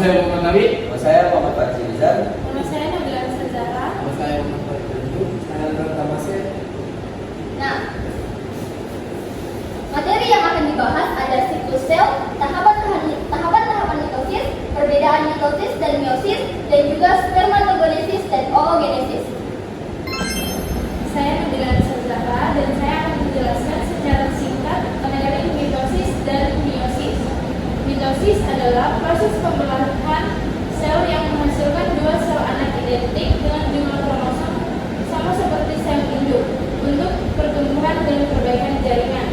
saya Muhammad Nabi. Nama saya Muhammad Farizal. Nama saya Nabila Sazara. Nama saya Muhammad Farizal. Saya Nurul Tamase. Nah, materi yang akan dibahas ada siklus sel, tahapan-tahapan mitosis, perbedaan mitosis dan meiosis, dan juga spermatogenesis dan oogenesis. Saya Nabila Sazara dan saya akan menjelaskan secara singkat mengenai mitosis dan meiosis. Mitosis adalah proses pembelahan sel yang menghasilkan dua sel anak identik dengan jumlah kromosom sama seperti sel induk untuk pertumbuhan dan perbaikan jaringan.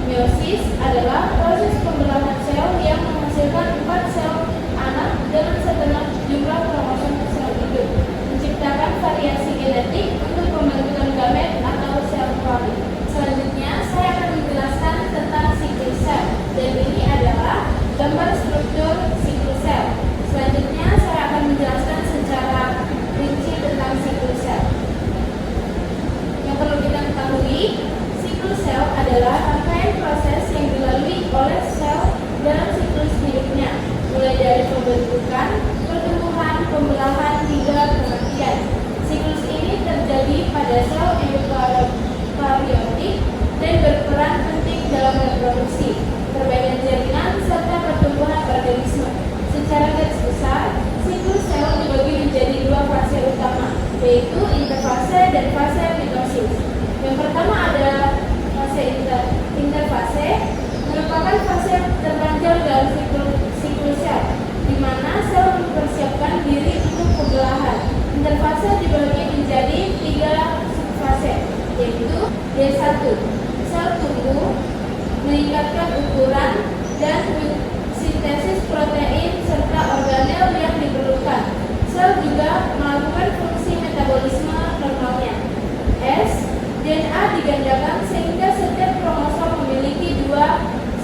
Meiosis adalah proses pembelahan sel yang menghasilkan 4 sel anak dengan setengah jumlah kromosom sel induk, menciptakan variasi genetik untuk pembentukan gamet atau sel kelamin. Selanjutnya, saya akan menjelaskan tentang siklus sel, dan ini adalah gambar struktur siklus sel. Selanjutnya, saya akan menjelaskan secara rinci tentang siklus sel. Yang perlu kita ketahui, siklus sel adalah rangkaian proses yang dilalui oleh sel dalam siklus hidupnya, mulai dari pembentukan, pertumbuhan, pembelahan, hingga kematian. Siklus ini terjadi pada sel eukariotik dan berperan penting dalam reproduksi, perbaikan jaringan, serta pertumbuhan organisme. Secara garis besar, siklus sel dibagi menjadi dua fase utama, yaitu interfase dan fase mitosis. Yang pertama ada fase interfase, merupakan fase terpanjang dalam siklus sel, di mana sel mempersiapkan diri untuk pembelahan. Interfase dibagi menjadi 3 subfase, yaitu D1, sel tumbuh, meningkatkan ukuran, dan sintesis protein serta organel yang diperlukan. Sel juga melakukan fungsi metabolisme normalnya. S, DNA digandakan sehingga setiap kromosom memiliki 2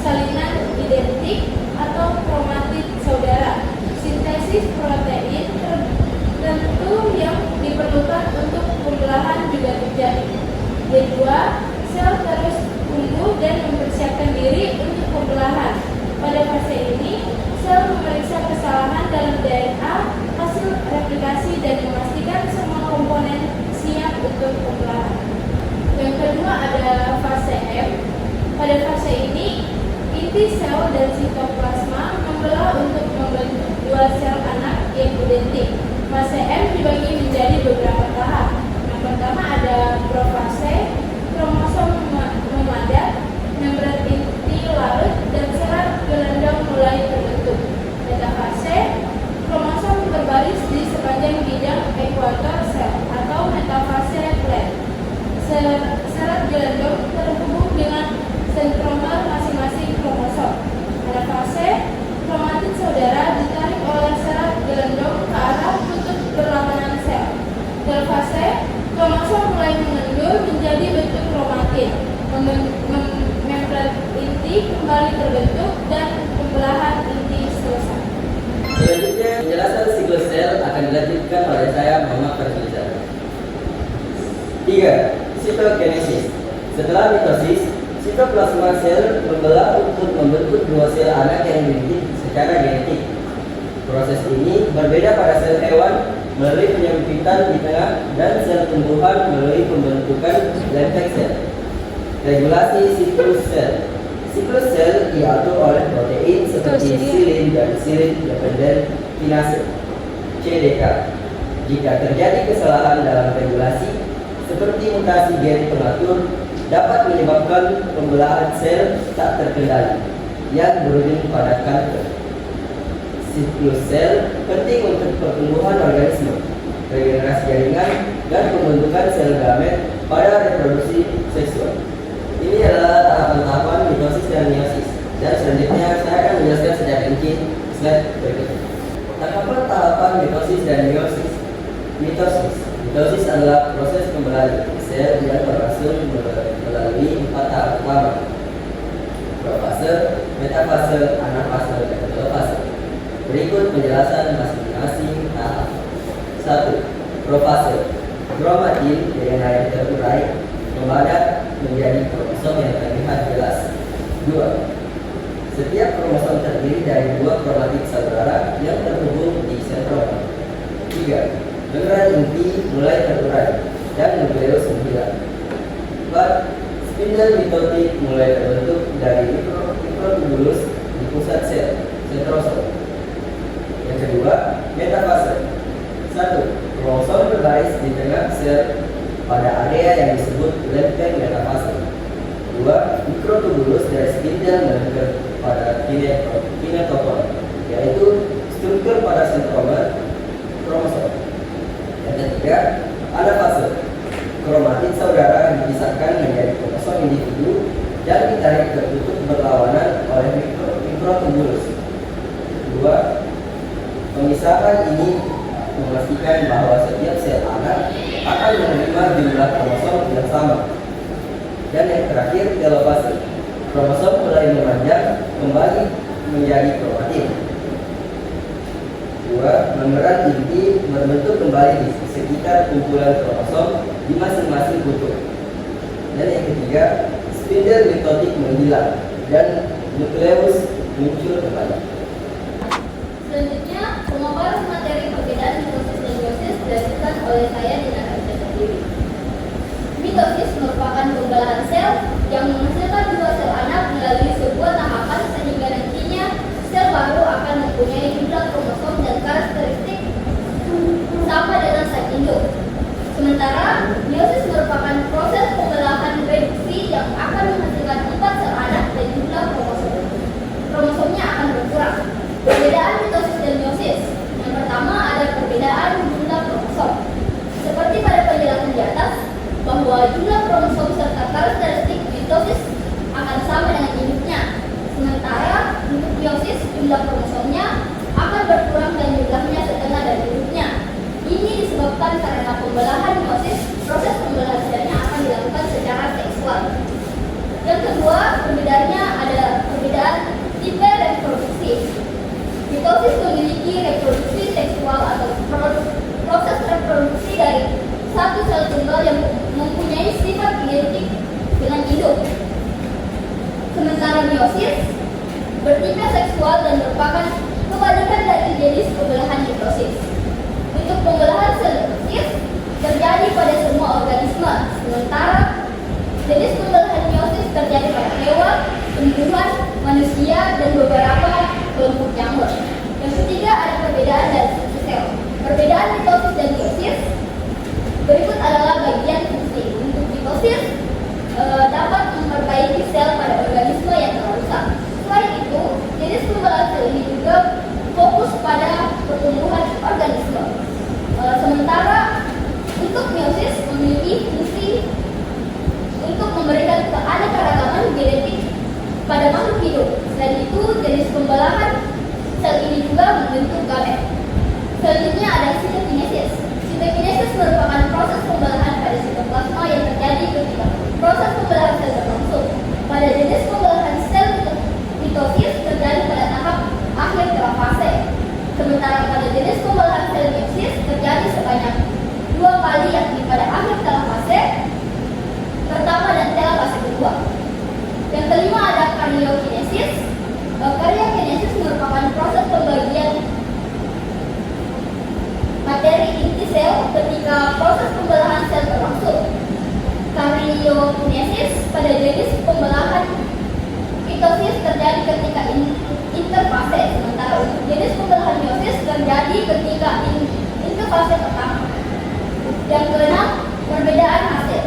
salinan identik atau kromatid saudara. Sintesis protein tertentu yang diperlukan untuk pembelahan juga terjadi. D2, sel terus tumbuh dan mempersiapkan diri untuk pembelahan. Pada fase ini, sel memeriksa kesalahan dalam DNA hasil replikasi dan memastikan semua komponen siap untuk pembelahan. Yang kedua ada fase M. Pada fase ini, inti sel dan sitoplasma membelah untuk membentuk 2 sel anak yang identik. Fase M dibagi menjadi beberapa tahap. Yang pertama ada profase, kromosom memadat, membran inti larut, dan serat gelendong mulai terbentuk. Metafase, kromosom berbaris di sepanjang bidang ekuator sel atau metafase flat. Serat gelendong terhubung dengan sentromer masing-masing kromosom. Metafase, kromatid saudara ditarik oleh serat gelendong ke arah kutub berlawanan sel. Delfase, kromosom mulai mengendur menjadi bentuk kromatid. Membran inti kembali terbentuk dan pembelahan inti selesai. Selanjutnya, penjelasan siklus sel akan dilanjutkan oleh saya Muhammad Farizal. 3. Sitogenesis. Setelah mitosis, sitoplasma sel membelah untuk membentuk 2 sel anak yang dididik secara genetik. Proses ini berbeda pada sel hewan melalui penyempitan di tengah dan sel tumbuhan melalui pembentukan lempeng sel. Regulasi siklus sel. Siklus sel diatur oleh protein seperti silin dan silin dependent kinase (CDK). Jika terjadi kesalahan dalam regulasi, seperti mutasi gen pengatur, dapat menyebabkan pembelahan sel tak terkendali yang berujung pada kanker. Siklus sel penting untuk pertumbuhan organisme, regenerasi jaringan, dan pembentukan sel gamet pada reproduksi seksual. Ini adalah tahapan-tahapan mitosis dan meiosis. Dan selanjutnya saya akan menjelaskan secara rinci slide berikutnya. Tahapan mitosis dan meiosis. Mitosis adalah proses pembelahan sel yang berhasil melalui 4 tahap utama: profase, metafase, anafase, dan telofase. Berikut penjelasan masing-masing tahap. 1. Profase. Kromatin dengan air terurai memadat menjadi kromosom yang terlihat jelas. 2. Setiap kromosom terdiri dari 2 kromatid saudara yang terhubung keempat, spindle mitotik mulai terbentuk dari mikrotubulus di pusat sel, sentrosom. Yang kedua, metafase. 1. Kromosom berbaris di tengah sel pada area yang disebut lempeng metafase. 2. Mikrotubulus dari spindle menempel pada kinetopon, yaitu struktur pada sentromer kromosom. Yang ketiga, anafase. Kromatin saudara dipisahkan menjadi kromosom individu dan ditarik tertutup berlawanan oleh mikrotubulus. 2. Pemisahan ini memastikan bahwa setiap sel anak akan menerima jumlah kromosom yang sama. Dan yang terakhir, telofase. Kromosom mulai memanjang kembali menjadi kromatin. 2. Membran inti berbentuk kembali di sekitar kumpulan kromosom di masing-masing kutub. Dan yang ketiga, spindle mitotik menghilang dan nukleus muncul kembali. Selanjutnya, pemaparan materi perbedaan mitosis dan meiosis dilanjutkan oleh saya dengan Aisyah sendiri. Mitosis merupakan pembelahan sel yang menghasilkan dua sel anak melalui sebuah tahapan sehingga nantinya sel baru akan mempunyai jumlah kromosom dan karakteristik sama dengan sel induk. Sementara meiosis merupakan proses pembelahan reduksi yang akan menghasilkan 4 sel anak dan jumlah kromosomnya akan berkurang. Perbedaan mitosis dan meiosis. Yang pertama ada perbedaan jumlah kromosom. Seperti pada penjelasan di atas, bahwa jumlah kromosom serta karakteristik mitosis akan sama dengan induknya. Sementara untuk meiosis jumlah kromosomnya akan berkurang dan jumlahnya setengah dari induknya. Ini disebabkan karena pembelahan meiosis, proses pembelahan selnya akan dilakukan secara seksual. Yang kedua, perbedaannya ada perbedaan tipe reproduksi. Mitosis memiliki reproduksi seksual atau proses reproduksi dari satu sel tunggal yang mempunyai sifat identik dengan induk. Sementara meiosis bertipe seksual dan merupakan kebalikan dari jenis pembelahan mitosis. Untuk pembelahan sel mitosis terjadi pada semua organisme, sementara jenis pembelahan meiosis terjadi pada hewan, tumbuhan, manusia, dan beberapa kelompok jamur. Yang ketiga ada perbedaan dari fungsi sel. Perbedaan mitosis dan meiosis berikut adalah bagian fungsi. Untuk mitosis dapat memperbaiki sel pada organisme yang telah rusak. Selain itu, jenis pembelahan sel ini juga fokus pada pertumbuhan organisme. Sementara untuk meiosis memiliki fungsi untuk memberikan keanekaragaman genetik pada makhluk hidup. Selain itu, jenis pembelahan sel ini juga membentuk gamet. Selanjutnya ada sitokinesis. Sitokinesis merupakan proses pembelahan pada sitoplasma yang terjadi ketika proses pembelahan sel berlangsung. Pada jenis pembelahan sel mitosis terjadi pada tahap akhir telofase. Sementara pada jenis pembelahan sel meiosis terjadi sebanyak 2 kali, yakni pada akhir telofase pertama dan telofase kedua. Yang kelima ada karyokinesis. Karyokinesis merupakan proses pembagian materi inti sel ketika proses pembelahan sel berlangsung. Karyokinesis pada jenis pembelahan mitosis terjadi ketika interfase, sementara untuk jenis pembelahan meiosis terjadi ketika interfase pertama. Yang keenam, perbedaan hasil.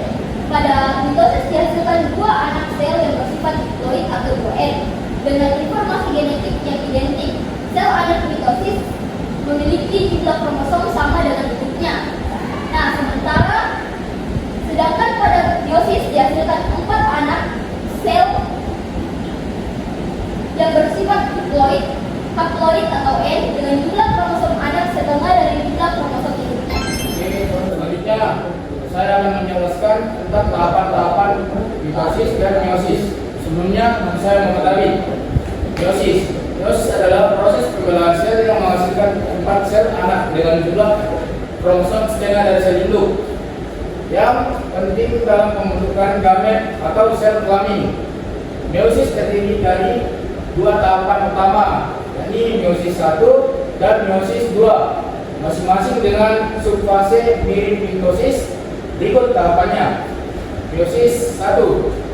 Pada mitosis dihasilkan 2 anak sel yang bersifat diploid atau 2N dengan informasi genetik yang identik. Sel anak mitosis memiliki jumlah kromosom sama dengan induknya. Nah, sedangkan pada meiosis dihasilkan 4 anak sel yang bersifat diploid, haploid atau N dengan jumlah kromosom anak setengah dari jumlah kromosom induknya. Selanjutnya, saya akan menjelaskan tentang tahapan-tahapan mitosis dan meiosis. Sebelumnya, saya mengetahui meiosis. Meiosis adalah proses pembelahan sel yang menghasilkan 4 sel anak dengan jumlah kromosom setengah dari sel induk yang penting dalam pembentukan gamet atau sel kelamin. Meiosis terdiri dari 2 tahapan utama, yakni meiosis 1 dan meiosis 2, masing-masing dengan subfase mirip mitosis. Berikut tahapannya. Meiosis 1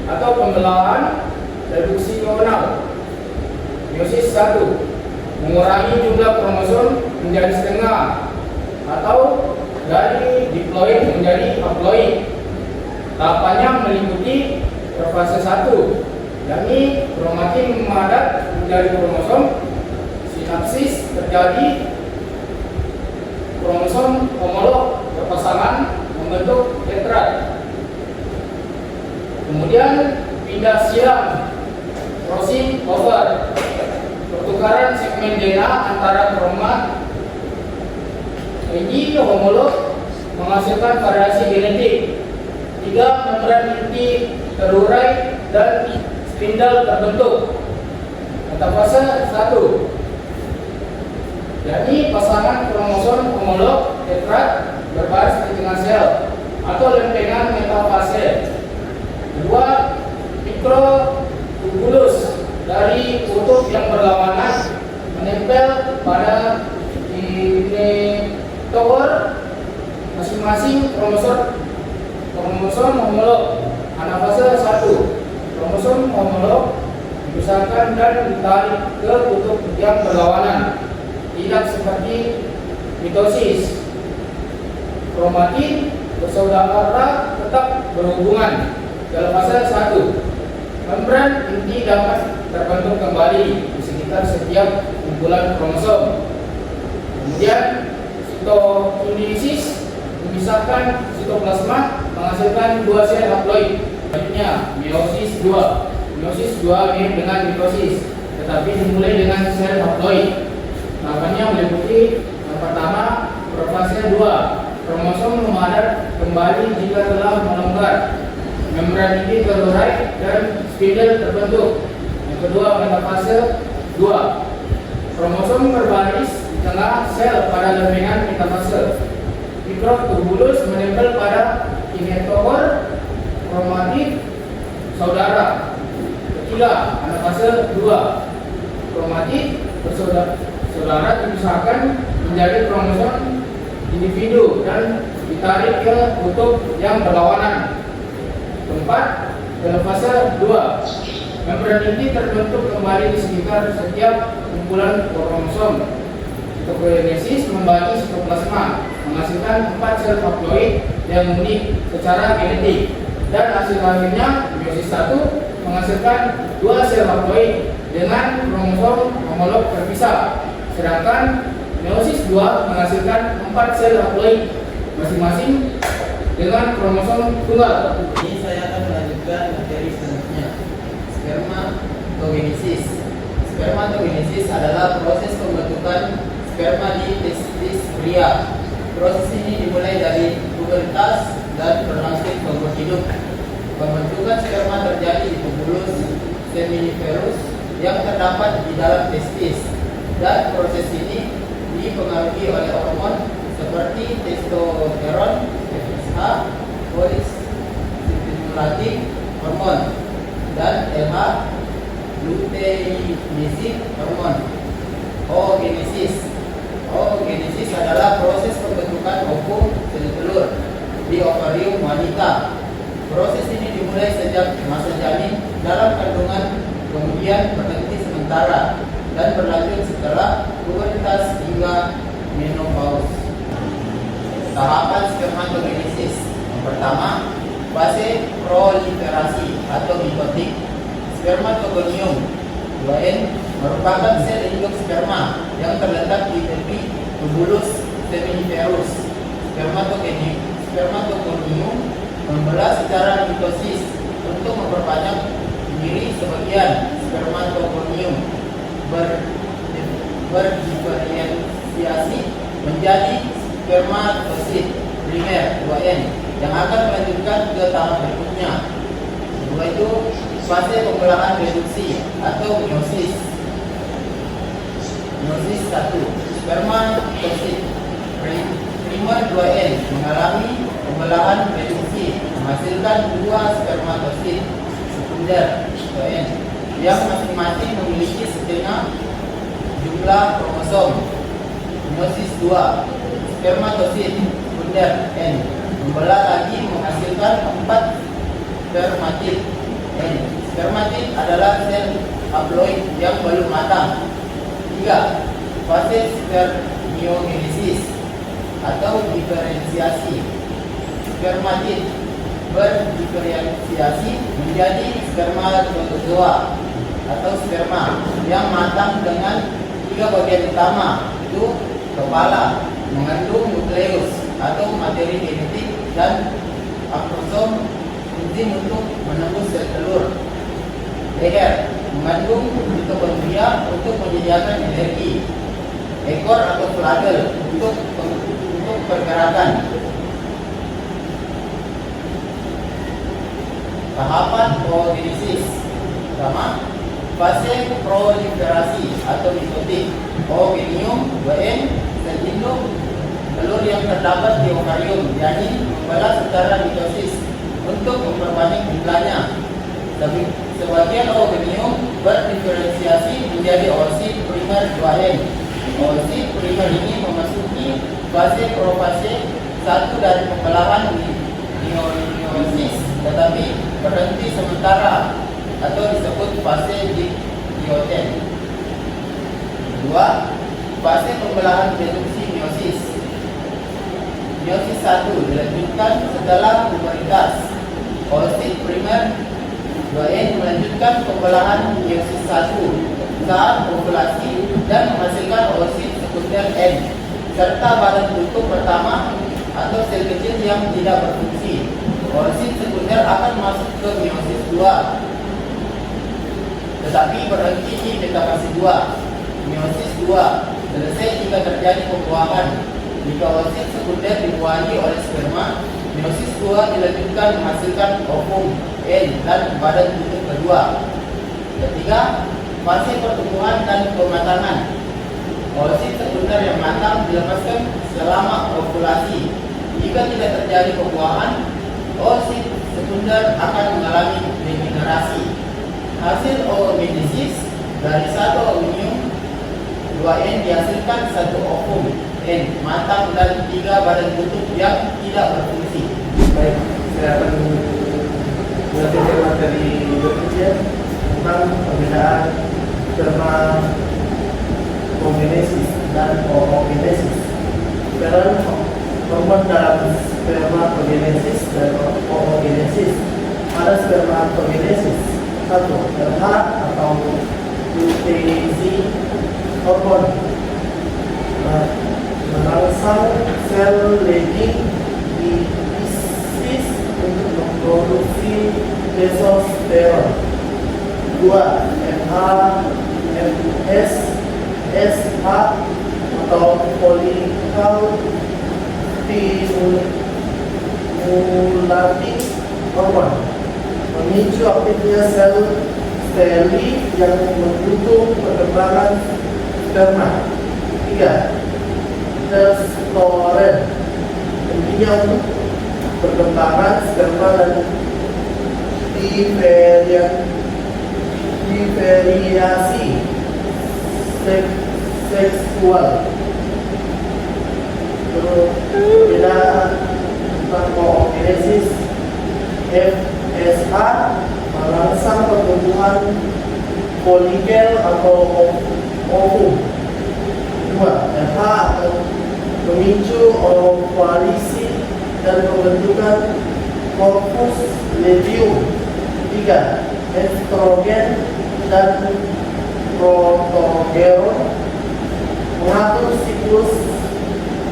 atau pembelahan reduksi neuronal. Meiosis 1 mengurangi jumlah kromosom menjadi setengah atau dari diploid menjadi haploid. Tahapannya meliputi fase 1, yakni kromatin memadat menjadi kromosom, sinapsis terjadi, kromosom homolog berpasangan membentuk tetrad. Kemudian pindah silang, crossing over, pertukaran segmen DNA antara kromat ini homolog menghasilkan variasi genetik. 3 membran inti terurai dan spindle terbentuk. Metafase 1, yakni pasangan kromosom homolog tetrad berbaris di tengah sel atau lempengan metafase. 2 mikrotubulus dari kutub yang berlawanan menempel pada kinetomer masing-masing kromosom homolog. Anafase 1, kromosom homolog dibesarkan dan ditarik ke kutub yang berlawanan, tidak seperti mitosis. Kromatin bersaudara tetap berhubungan. Dalam fase 1, membran inti dapat terbentuk kembali di sekitar setiap kumpulan kromosom. Kemudian sitokinesis memisahkan sitoplasma menghasilkan 2 sel haploid. Selanjutnya meiosis 2. Meiosis 2 mirip dengan mitosis, tetapi dimulai dengan sel haploid. Tahapannya meliputi yang pertama, fase 2, kromosom memadat kembali jika telah melonggar, membran inti terurai dan spindle terbentuk. Yang kedua, metafase 2, kromosom berbaris di tengah sel pada lempengan metafase. Mikrotubulus menempel pada kinetomer kromatin saudara. Ketiga, anafase 2, kromatin bersaudara dipisahkan menjadi kromosom individu dan ditarik ke kutub yang berlawanan. Keempat, dalam fase 2, membran inti terbentuk kembali di sekitar setiap kumpulan kromosom. Sitokinesis membagi sitoplasma menghasilkan 4 sel haploid yang unik secara genetik, dan hasil akhirnya meiosis 1 menghasilkan 2 sel haploid dengan kromosom homolog terpisah, sedangkan meiosis 2 menghasilkan 4 sel haploid masing-masing dengan kromosom tunggal. Ini saya akan melanjutkan materi selanjutnya, spermatogenesis. Spermatogenesis adalah proses pembentukan sperma di testis pria. Proses ini dimulai dari pubertas dan berlangsung seumur hidup. Pembentukan sperma terjadi di tubulus seminiferus yang terdapat di dalam testis, dan proses ini dipengaruhi oleh hormon seperti testosteron, FSH, follicular hormon, dan LH, luteinizing hormon. Oogenesis. Oogenesis adalah proses pembentukan ovum sel telur di ovarium wanita. Proses ini dimulai sejak masa janin dalam kandungan, kemudian berhenti sementara dan berlanjut setelah pubertas hingga menopause. Tahapan spermatogenesis. Yang pertama, fase proliferasi atau mitotik. Spermatogonium 2N merupakan sel induk sperma yang terletak di tepi tubulus seminiferus. Spermatogonium membelah secara mitosis untuk memperbanyak diri. Sebagian spermatogonium berdiferensiasi menjadi spermatosit primer 2N yang akan melanjutkan ke tahap berikutnya, yaitu fase pembelahan reduksi atau meiosis. Meiosis 1, spermatosit primer 2N mengalami pembelahan reduksi menghasilkan 2 spermatosit sekunder 2N yang masing-masing memiliki setengah jumlah kromosom. Meiosis 2, spermatosit sekunder N membelah lagi menghasilkan 4 spermatid. Spermatid adalah sel haploid yang belum matang. 3. Fase spermiogenesis atau diferensiasi. Spermatid berdiferensiasi menjadi spermatozoa atau sperma yang matang dengan 3 bagian utama, yaitu kepala, mengandung nukleus atau materi genetik, dan akrosom, enzim untuk menembus sel telur. Leher, mengandung mitokondria untuk menyediakan energi. Ekor atau flagel untuk pergerakan. Tahapan oogenesis. Pertama, fase proliferasi atau mitotik. Oogenium, 2N, sel induk telur yang terdapat di ovarium janin membelah secara mitosis untuk memperbanyak jumlahnya. Sebagian oogenium berdiferensiasi menjadi oosit primer 2N. Oosit primer ini memasuki fase profase 1 dari pembelahan meiosis, tetapi berhenti sementara atau disebut fase diploiden. 2. Fase pembelahan reduksi meiosis. Meiosis 1 dilanjutkan setelah pubertas. Oosit primer 2N melanjutkan pembelahan meiosis 1 saat ovulasi dan menghasilkan oosit sekunder N serta badan tutup pertama atau sel kecil yang tidak berfungsi. Oosit sekunder akan masuk ke meiosis 2 tetapi berhenti di metafase 2. Meiosis 2 selesai jika terjadi pembuahan. Jika oosit sekunder dibuahi oleh sperma, meiosis 2 dilanjutkan menghasilkan ovum N dan badan tutup kedua. Ketiga, fase pertumbuhan dan pematangan. Oosit sekunder yang matang dilepaskan selama ovulasi. Jika tidak terjadi pembuahan, oosit sekunder akan mengalami degenerasi. Hasil oogenesis dari satu oogenium 2N dihasilkan satu ovum N matang dan 3 badan tutup yang tidak berfungsi. Baik, saya akan melanjutkan materi berikutnya tentang perbedaan spermatogenesis dan oogenesis. Sekarang hormon dalam spermatogenesis dan oogenesis. Pada spermatogenesis, 1. LH atau lutein hormon merangsang sel lining di isis untuk memproduksi testosteron. 2. MH, MS, SH atau follicle stimulating hormon memicu aktifnya sel steli yang mendukung perkembangan sperma. 3. Testosteron intinya untuk perkembangan sperma dan diferiasi seksual. Perbedaan tentang oogenesis. FSH merangsang pertumbuhan folikel atau ovum. 2. FH atau memicu ovarisi dan pembentukan corpus luteum. 3. Estrogen dan progesterone mengatur siklus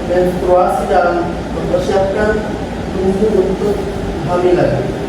menstruasi dalam mempersiapkan tubuh untuk kehamilan.